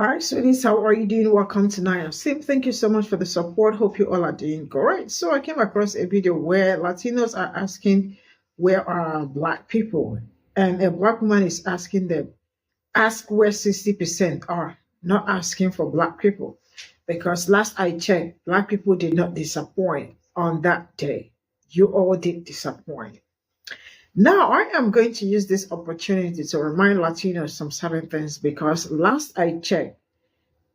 Hi, sweeties. How are you doing? Welcome to Naya Sim. Thank you so much for the support. Hope you all are doing great. So I came across a video where Latinos are asking, where are Black people? And a Black woman is asking them, ask where 60% are, not asking for Black people. Because last I checked, Black people did not disappoint on that day. You all did disappoint. Now, I am going to use this opportunity to remind Latinos some certain things because last I checked,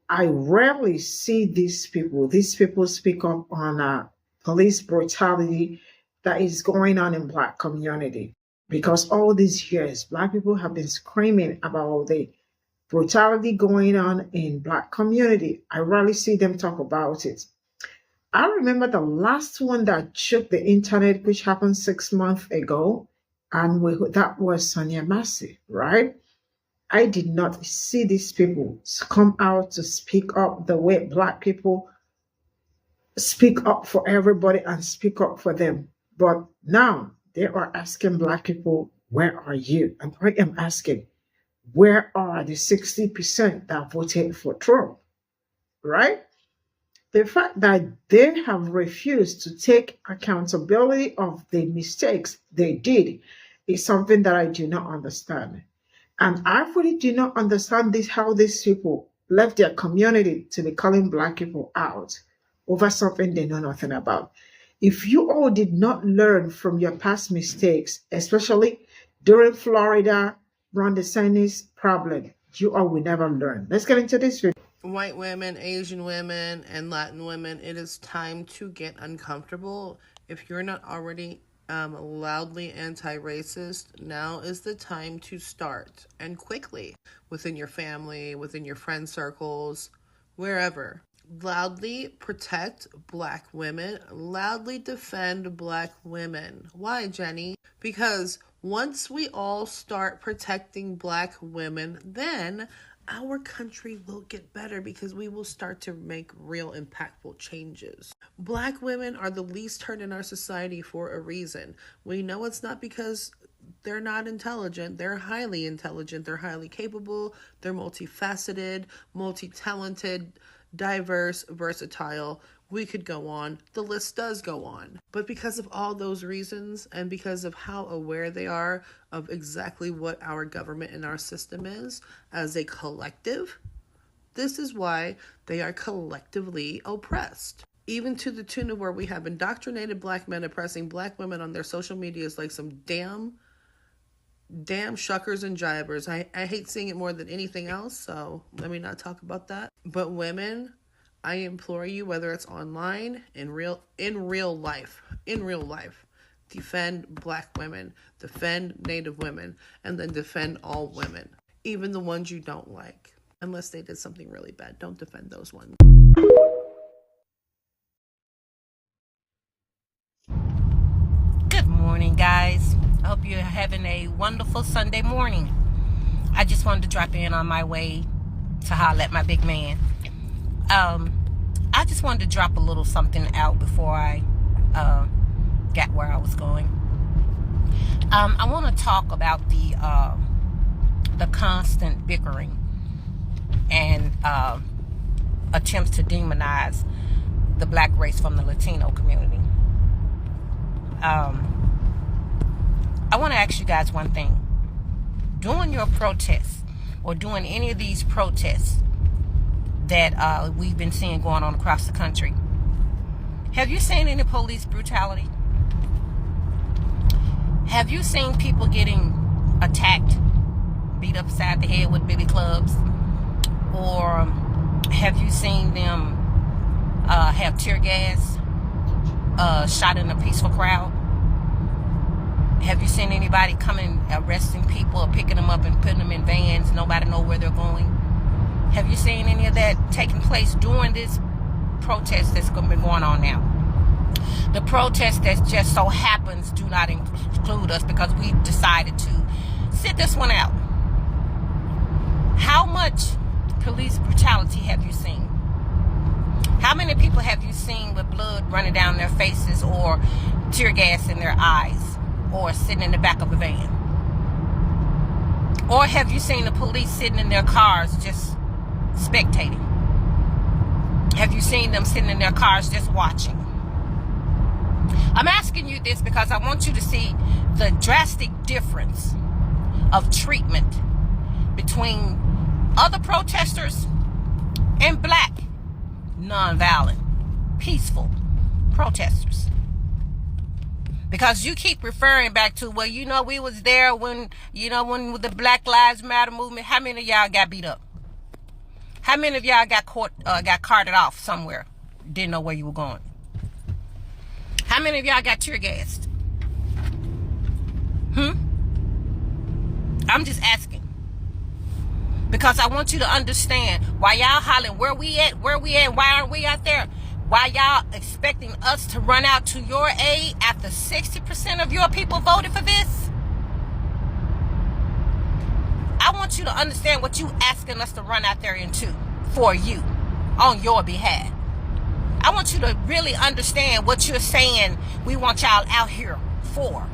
I rarely see these people. These people speak up on police brutality that is going on in Black community. Because all these years, Black people have been screaming about the brutality going on in Black community. I rarely see them talk about it. I remember the last one that shook the internet, which happened 6 months ago, and that was Sonia Massey, right? I did not see these people come out to speak up the way Black people speak up for everybody and speak up for them. But now they are asking Black people, where are you? And I am asking, where are the 60% that voted for Trump? Right? The fact that they have refused to take accountability of the mistakes they did is something that I do not understand. And I really do not understand this, how these people left their community to be calling Black people out over something they know nothing about. If you all did not learn from your past mistakes, especially during Florida, Ron DeSantis problem, you all will never learn. Let's get into this video. White women, Asian women, and Latin women, it is time to get uncomfortable. If you're not already loudly anti-racist, now is the time to start, and quickly, within your family, within your friend circles, wherever. Loudly protect Black women, loudly defend Black women. Why, Jenny? Because once we all start protecting Black women, then our country will get better because we will start to make real impactful changes. Black women are the least hurt in our society for a reason. We know it's not because they're not intelligent. They're highly intelligent. They're highly capable. They're multifaceted, multi-talented, diverse, versatile. We could go on. The list does go on. But because of all those reasons and because of how aware they are of exactly what our government and our system is as a collective, this is why they are collectively oppressed. Even to the tune of where we have indoctrinated Black men oppressing Black women on their social media is like some damn shuckers and jibers. I hate seeing it more than anything else, so let me not talk about that. But women, I implore you, whether it's online, in real life, defend Black women, defend Native women, and then defend all women, even the ones you don't like. Unless they did something really bad, don't defend those ones. Good morning, guys. I hope you're having a wonderful Sunday morning. I just wanted to drop in on my way to holler at my big man. I just wanted to drop a little something out before I got where I was going. I want to talk about the constant bickering and attempts to demonize the Black race from the Latino community. I want to ask you guys one thing. During your protests or doing any of these protests that we've been seeing going on across the country, have you seen any police brutality? Have you seen people getting attacked, beat upside the head with billy clubs? Or have you seen them have tear gas shot in a peaceful crowd? Have you seen anybody coming arresting people or picking them up and putting them in vans? Nobody know where they're going. Have you seen any of that taking place during this protest that's been going on now? The protest that just so happens do not include us because we decided to sit this one out. How much police brutality have you seen? How many people have you seen with blood running down their faces or tear gas in their eyes or sitting in the back of a van? Or have you seen the police sitting in their cars just spectating? Have you seen them sitting in their cars just watching? I'm asking you this because I want you to see the drastic difference of treatment between other protesters and black, nonviolent, peaceful protesters. Because you keep referring back to, well, you know, we was there when, you know, when the Black Lives Matter movement. How many of y'all got beat up? How many of y'all got carted off somewhere? Didn't know where you were going. How many of y'all got tear gassed? I'm just asking. Because I want you to understand why y'all hollering, where we at, why aren't we out there? Why y'all expecting us to run out to your aid after 60% of your people voted for this? I want you to understand what you asking us to run out there into for you, on your behalf. I want you to really understand what you're saying we want y'all out here for.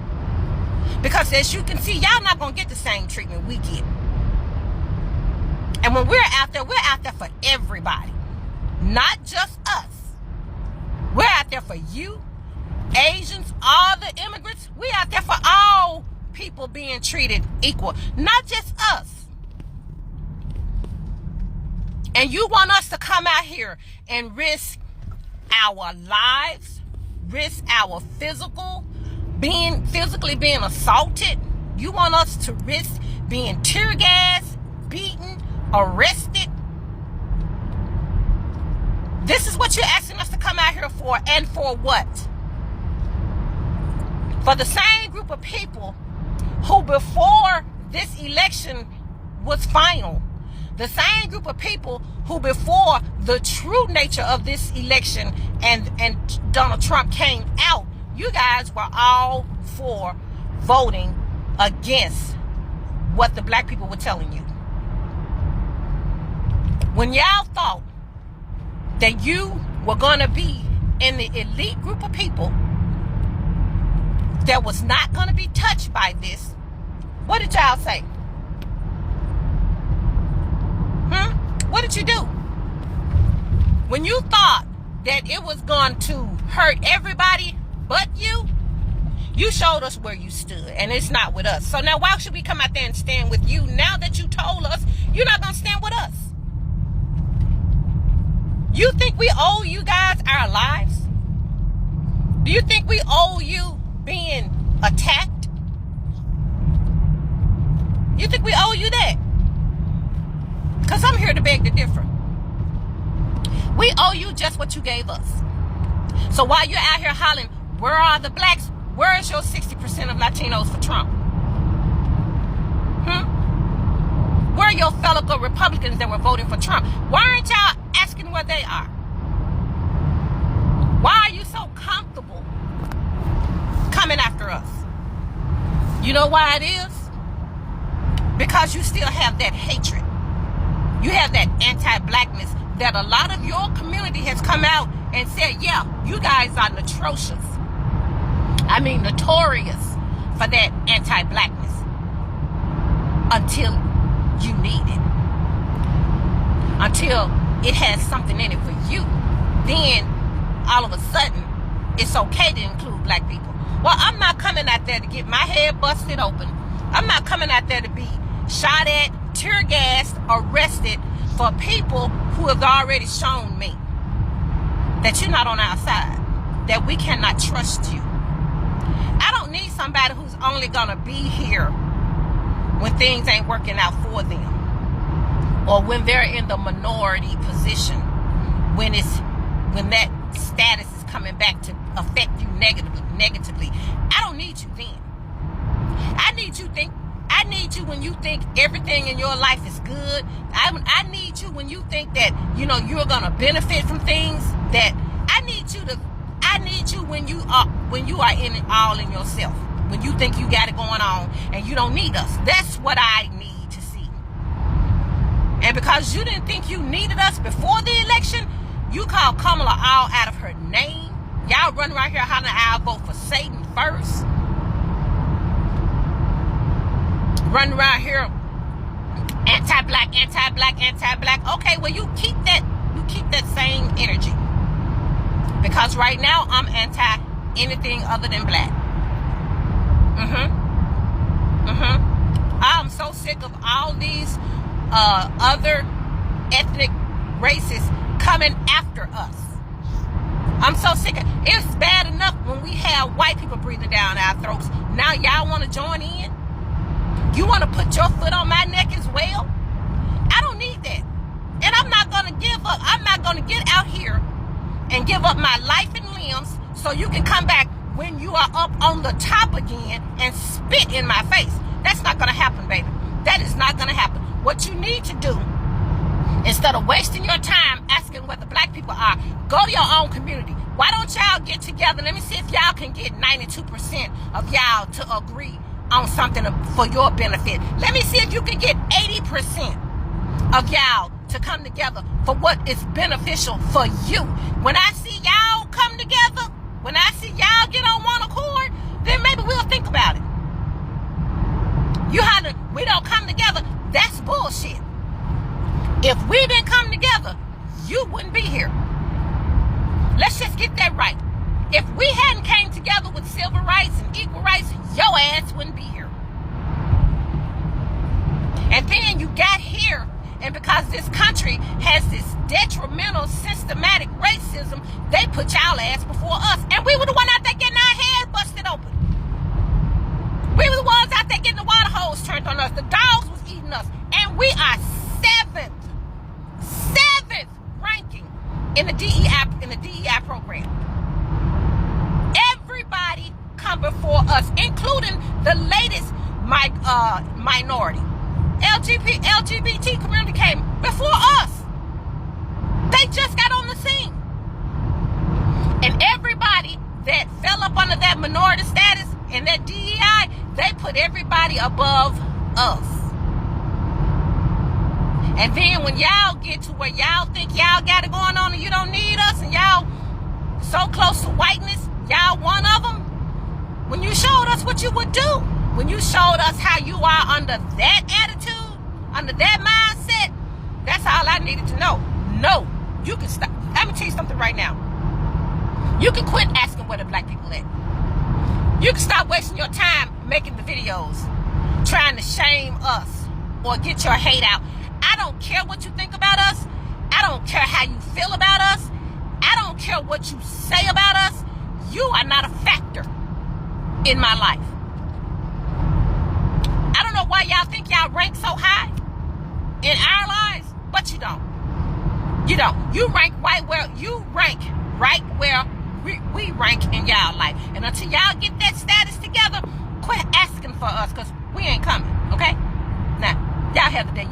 Because as you can see, y'all not going to get the same treatment we get. And when we're out there for everybody. Not just us. We're out there for you, Asians, all the immigrants. We're out there for all people being treated equal. Not just us. And you want us to come out here and risk our lives, risk our physically being assaulted. You want us to risk being tear gassed, beaten, arrested. This is what you're asking us to come out here for, and for what? For the same group of people who before this election was final, the same group of people who before the true nature of this election and Donald Trump came out, you guys were all for voting against what the black people were telling you. When y'all thought that you were going to be in the elite group of people that was not going to be touched by this, what did y'all say? What did you do? When you thought that it was going to hurt everybody but you, you showed us where you stood, and it's not with us. So now why should we come out there and stand with you now that you told us you're not going to stand with us? You think we owe you guys our lives? Do you think we owe you being attacked? You think we owe you that? Because I'm here to beg to differ. We owe you just what you gave us. So while you're out here hollering, where are the blacks? Where is your 60% of Latinos for Trump? Where are your fellow Republicans that were voting for Trump? Why aren't y'all asking where they are? Why are you so comfortable coming after us? You know why it is? Because you still have that hatred. You have that anti-blackness that a lot of your community has come out and said, yeah, you guys are atrocious. I mean, notorious for that anti-blackness until you need it. Until it has something in it for you. Then, all of a sudden, it's okay to include black people. Well, I'm not coming out there to get my head busted open. I'm not coming out there to be shot at, tear gassed, arrested for people who have already shown me that you're not on our side, that we cannot trust you. I don't need somebody who's only gonna be here when things ain't working out for them, or when they're in the minority position, when that status is coming back to affect you negatively. I don't need you then. I need you when you think everything in your life is good. I need you when you think that, you know, you're gonna benefit from things. That I need you when you are in it all in yourself. When you think you got it going on and you don't need us. That's what I need to see. And because you didn't think you needed us before the election, you called Kamala all out of her name. Y'all run around here hollering, I'll vote for Satan first. Run around here Anti-black, anti-black, anti-black. Okay, well, you keep that same energy. Because right now, I'm anti anything other than black. I'm so sick of all these other ethnic races coming after us. I'm so sick of it. It's bad enough when we have white people breathing down our throats. Now y'all want to join in? You want to put your foot on my neck as well? I don't need that. And I'm not going to give up. I'm not going to get out here and give up my life and limbs so you can come back when you are up on the top again and spit in my face. That's not going to happen, baby. That is not going to happen. What you need to do, instead of wasting your time asking where the black people are, go to your own community. Why don't y'all get together? Let me see if y'all can get 92% of y'all to agree on something for your benefit. Let me see if you can get 80% of y'all to come together for what is beneficial for you. When I see y'all come together, when I see y'all get on one accord, then maybe we'll think about it. We don't come together, that's bullshit. If we didn't come together, you wouldn't be here. Let's just get that right. If we hadn't came together with civil rights and equal rights, your ass wouldn't be here. And then you got here, and because this country has this detrimental, systematic racism, they put y'all ass before us. And we were the one out there getting our head busted open. We were the ones out there getting the water hose turned on us. The dogs was eating us. And we are seventh ranking in the DEI program. Everybody come before us, including the latest minority. LGBT community came before us. They just got on the scene. And everybody that fell up under that minority status and that DEI, they put everybody above us. And then when y'all get to where y'all think y'all got it going on and you don't need us, and y'all so close to whiteness, y'all one of them, when you showed us what you would do, when you showed us how you are under that attitude, under that mindset, that's all I needed to know. No, you can stop. Let me tell you something right now. You can quit asking where the black people at. You can stop wasting your time making the videos, trying to shame us or get your hate out. I don't care what you think about us. I don't care how you feel about us. I don't care what you say about us. You are not a factor in my life. I don't know why y'all think y'all rank so high in our lives, but you don't. You don't. You rank right where we rank in y'all life. And until y'all get that status together, quit asking for us, because we ain't coming, okay? Now, y'all have the day.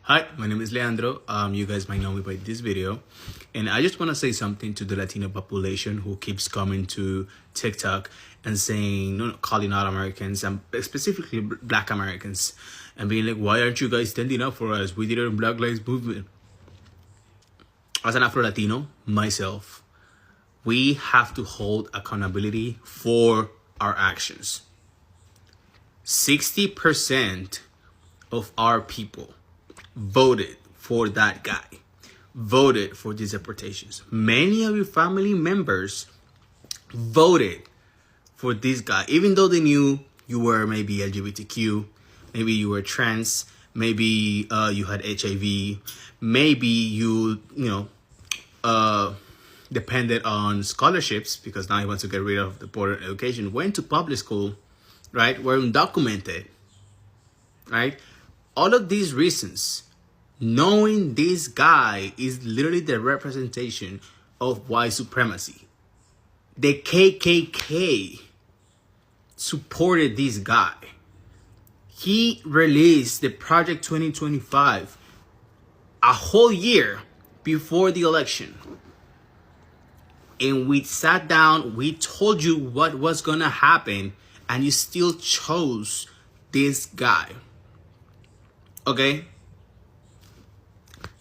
Hi, my name is Leandro. You guys might know me by this video. And I just want to say something to the Latino population who keeps coming to TikTok and saying, calling out Americans, and specifically Black Americans, and being like, why aren't you guys standing up for us? We did it in Black Lives Movement. As an Afro-Latino, myself, we have to hold accountability for our actions. 60% of our people voted for that guy, voted for these deportations. Many of your family members voted for this guy, even though they knew you were maybe LGBTQ, maybe you were trans, maybe you had HIV, maybe you depended on scholarships because now he wants to get rid of the border education, went to public school, right, were undocumented, right? All of these reasons, knowing this guy is literally the representation of white supremacy. The KKK supported this guy. He released the Project 2025 a whole year before the election. And we sat down, we told you what was gonna happen, and you still chose this guy. Okay?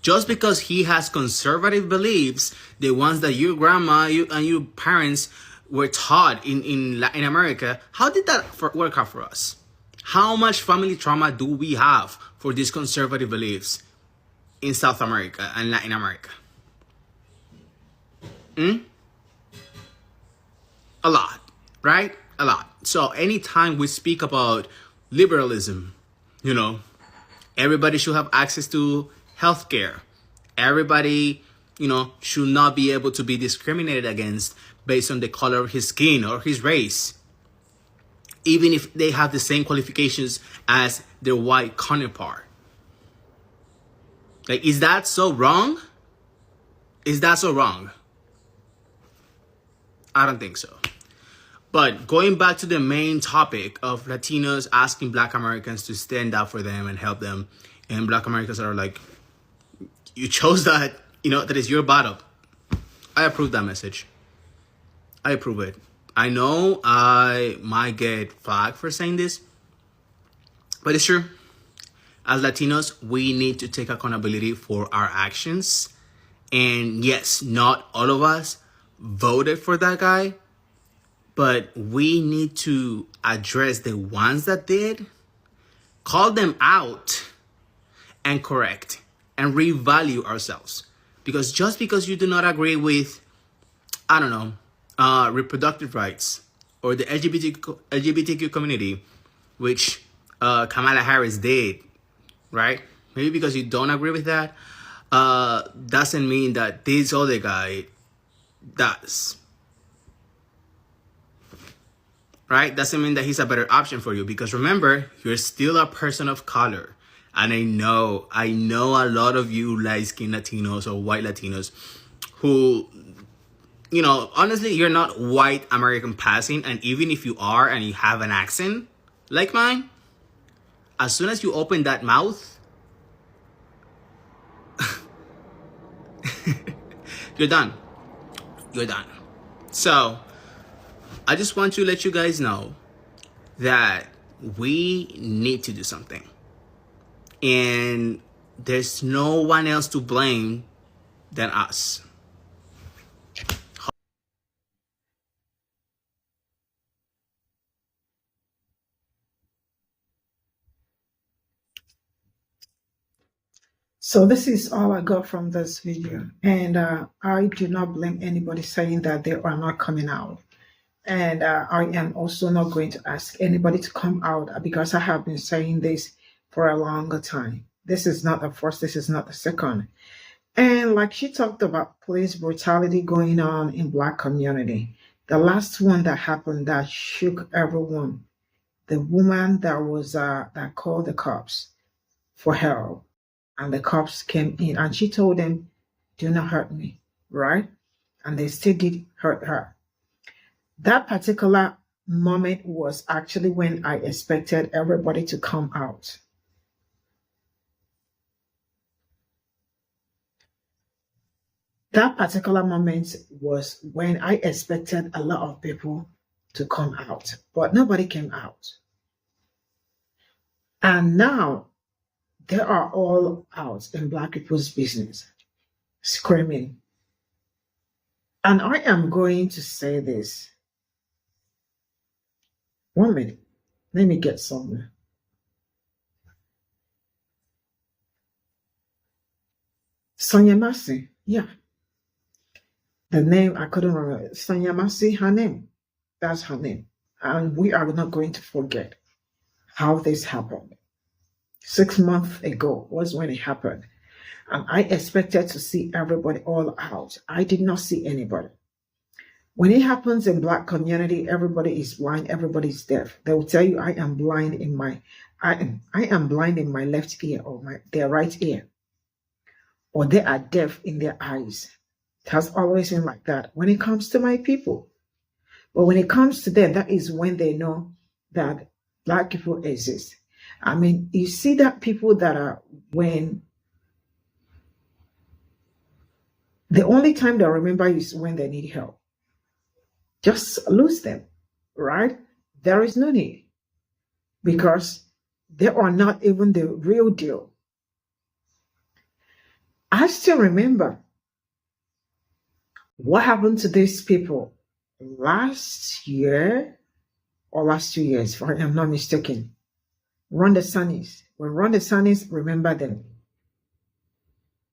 Just because he has conservative beliefs, the ones that your grandma and your parents were taught in Latin America, how did that work out for us? How much family trauma do we have for these conservative beliefs in South America and Latin America? A lot, right? A lot. So anytime we speak about liberalism, you know, everybody should have access to healthcare. Everybody, you know, should not be able to be discriminated against based on the color of his skin or his race, even if they have the same qualifications as their white counterpart. Like, is that so wrong? Is that so wrong? I don't think so. But going back to the main topic of Latinos asking Black Americans to stand up for them and help them, and Black Americans are like, you chose that, you know, that is your battle. I approve that message. I approve it. I know I might get flagged for saying this, but it's true. As Latinos, we need to take accountability for our actions. And yes, not all of us voted for that guy, but we need to address the ones that did, call them out, and correct and revalue ourselves. Because just because you do not agree with, I don't know, reproductive rights or the LGBTQ community, which Kamala Harris did, right? Maybe because you don't agree with that, doesn't mean that this other guy does. Right? Doesn't mean that he's a better option for you, because remember, you're still a person of color. And I know a lot of you light-skinned Latinos or white Latinos who, you know, honestly, you're not white American passing. And even if you are and you have an accent like mine, as soon as you open that mouth, you're done. You're done. So I just want to let you guys know that we need to do something. And there's no one else to blame than us. So this is all I got from this video. And I do not blame anybody saying that they are not coming out. And I am also not going to ask anybody to come out, because I have been saying this for a longer time. This is not the first, this is not the second. And like she talked about police brutality going on in Black community. The last one that happened that shook everyone, the woman that was that called the cops for help, and the cops came in and she told them, do not hurt me, right? And they still did hurt her. That particular moment was actually when I expected everybody to come out. That particular moment was when I expected a lot of people to come out, but nobody came out. And now they are all out in Black people's business, screaming. And I am going to say this. 1 minute. Let me get somewhere. Sonia Massey, yeah. The name, I couldn't remember. Sonia Massey, her name. That's her name. And we are not going to forget how this happened. 6 months ago was when it happened. And I expected to see everybody all out. I did not see anybody. When it happens in Black community, everybody is blind, everybody is deaf. They will tell you, I am blind in my left ear or their right ear. Or they are deaf in their eyes. It has always been like that when it comes to my people. But when it comes to them, that is when they know that Black people exist. I mean, you see that people that are, when the only time they remember you is when they need help. Just lose them, right? There is no need, because they are not even the real deal. I still remember what happened to these people last year or last 2 years, if I'm not mistaken. Run the Sunnies. When Run the Sunnies, remember them.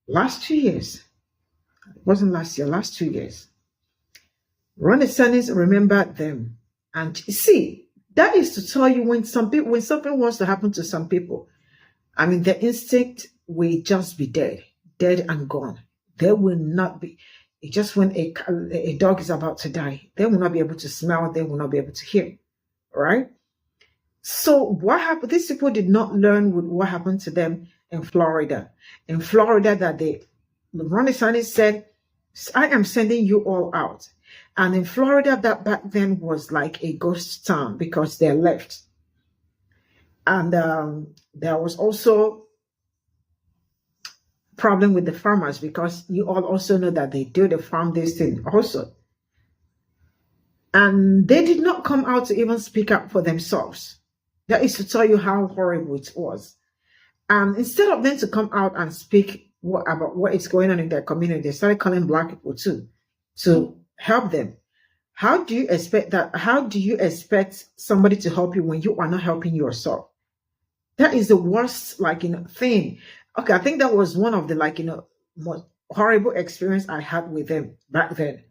Last 2 years, it wasn't last year, last 2 years. Run the Sunnies, remember them. And see, that is to tell you when something wants to happen to some people, I mean, the instinct will just be dead and gone. There will not be. It's just when a dog is about to die, they will not be able to smell, they will not be able to hear, right? So what happened? These people did not learn with what happened to them in Florida. In Florida, that Ron DeSantis said, I am sending you all out. And in Florida, that back then was like a ghost town because they left. And there was also problem with the farmers because you all also know that they do the farm-based thing also. And they did not come out to even speak up for themselves. That is to tell you how horrible it was. And instead of them to come out and speak about what is going on in their community, they started calling Black people too to help them. How do you expect that? How do you expect somebody to help you when you are not helping yourself? That is the worst, thing. Okay, I think that was one of the, most horrible experience I had with them back then.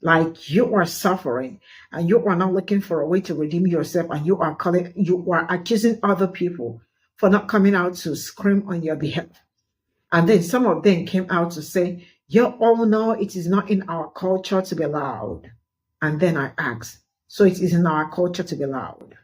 Like, you are suffering and you are not looking for a way to redeem yourself, and you are accusing other people for not coming out to scream on your behalf. And then some of them came out to say, oh no, it is not in our culture to be loud. And then I asked, so it is in our culture to be loud?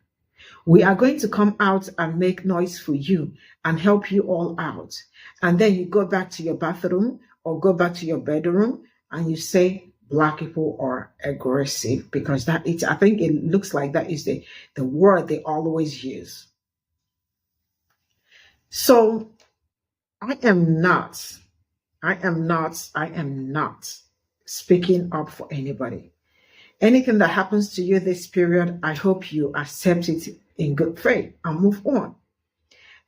We are going to come out and make noise for you and help you all out. And then you go back to your bathroom or go back to your bedroom and you say Black people are aggressive, because I think it looks like that is the word they always use. So I am not speaking up for anybody. Anything that happens to you this period, I hope you accept it in good faith and move on.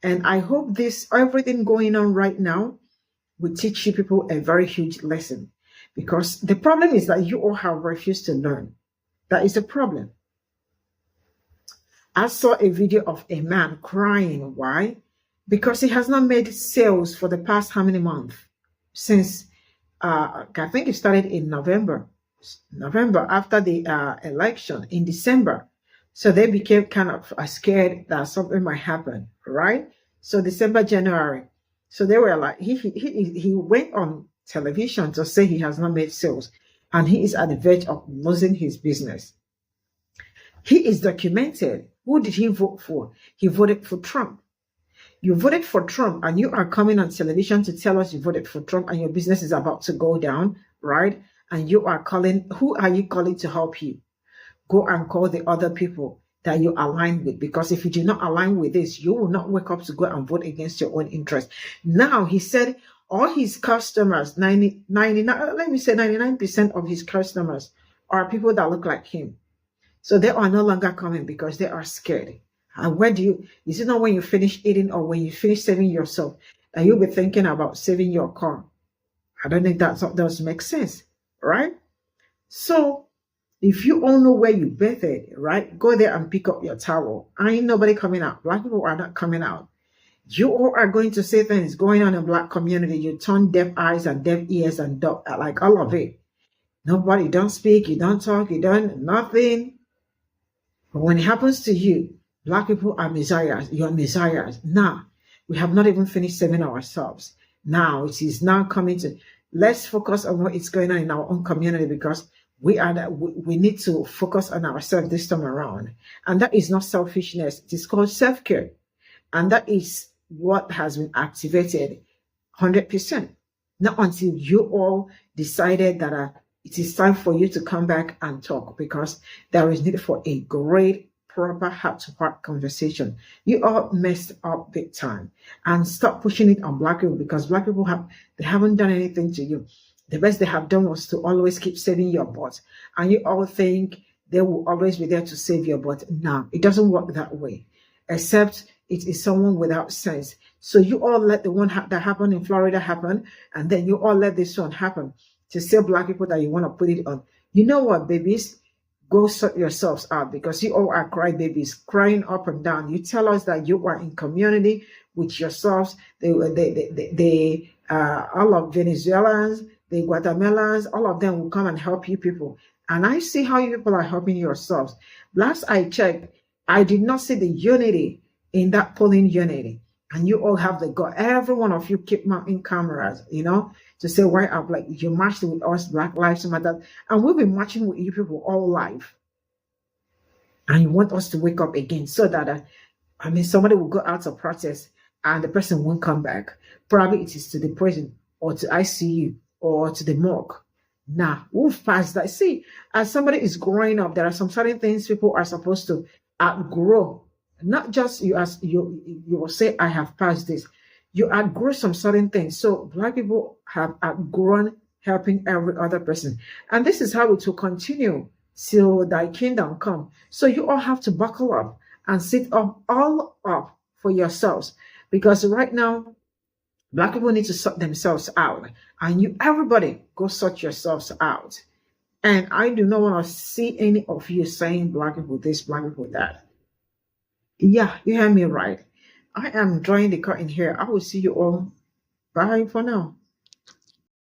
And I hope everything going on right now will teach you people a very huge lesson, because the problem is that you all have refused to learn. That is the problem. I saw a video of a man crying. Why? Because he has not made sales for the past how many months? Since, I think it started in November after the election in December. So they became kind of scared that something might happen, right? So December, January. So they were like, he went on television to say he has not made sales and he is at the verge of losing his business. He is documented. Who did he vote for? He voted for Trump. You voted for Trump and you are coming on television to tell us you voted for Trump and your business is about to go down, right? And you are calling, who are you calling to help you? Go and call the other people that you align with, because if you do not align with this, you will not wake up to go and vote against your own interest. Now, he said all his customers, 99% of his customers are people that look like him. So they are no longer coming because they are scared. And is it not when you finish eating or when you finish saving yourself that you'll be thinking about saving your car? I don't think that does make sense, right? So if you all know where you birthed, right, go there and pick up your towel. Ain't nobody coming out. Black people are not coming out. You all are going to say things going on in Black community. You turn deaf eyes and deaf ears and like all of it. Nobody, don't speak, you don't talk, you don't, nothing. But when it happens to you, Black people are messiahs. You are messiahs. Now, we have not even finished saving ourselves. Now, it is now coming to, let's focus on what is going on in our own community, because we need to focus on ourselves this time around. And that is not selfishness. It is called self-care. And that is what has been activated 100%. Not until you all decided that it is time for you to come back and talk, because there is need for a great, proper heart-to-heart conversation. You all messed up big time, and stop pushing it on Black people, because Black people haven't done anything to you. The best they have done was to always keep saving your butt, and you all think they will always be there to save your butt. No, it doesn't work that way, except it is someone without sense. So you all let the one that happened in Florida happen, and then you all let this one happen to say Black people that you want to put it on. You know what, babies? go sort yourselves out, because you all are crybabies, crying up and down. You tell us that you are in community with yourselves. All of Venezuelans, the Guatemalans, all of them will come and help you people. And I see how you people are helping yourselves. Last I checked, I did not see the unity in that polling unity. And you all have the God. Every one of you keep mounting cameras, to say why up, like you marched with us, Black Lives Matter, and we've been marching with you people all life. And you want us to wake up again so that somebody will go out of protest and the person won't come back. Probably it is to the prison or to ICU or to the morgue. Now, we've passed that. See, as somebody is growing up, there are some certain things people are supposed to outgrow. Not just you, as you will say, I have passed this. You outgrow some certain things. So Black people have outgrown helping every other person. And this is how it will continue till thy kingdom come. So you all have to buckle up and sit up all up for yourselves. Because right now, Black people need to sort themselves out. And everybody, go sort yourselves out. And I do not want to see any of you saying Black people this, Black people that. Yeah, you heard me right. I am drawing the curtain here. I will see you all. Bye for now.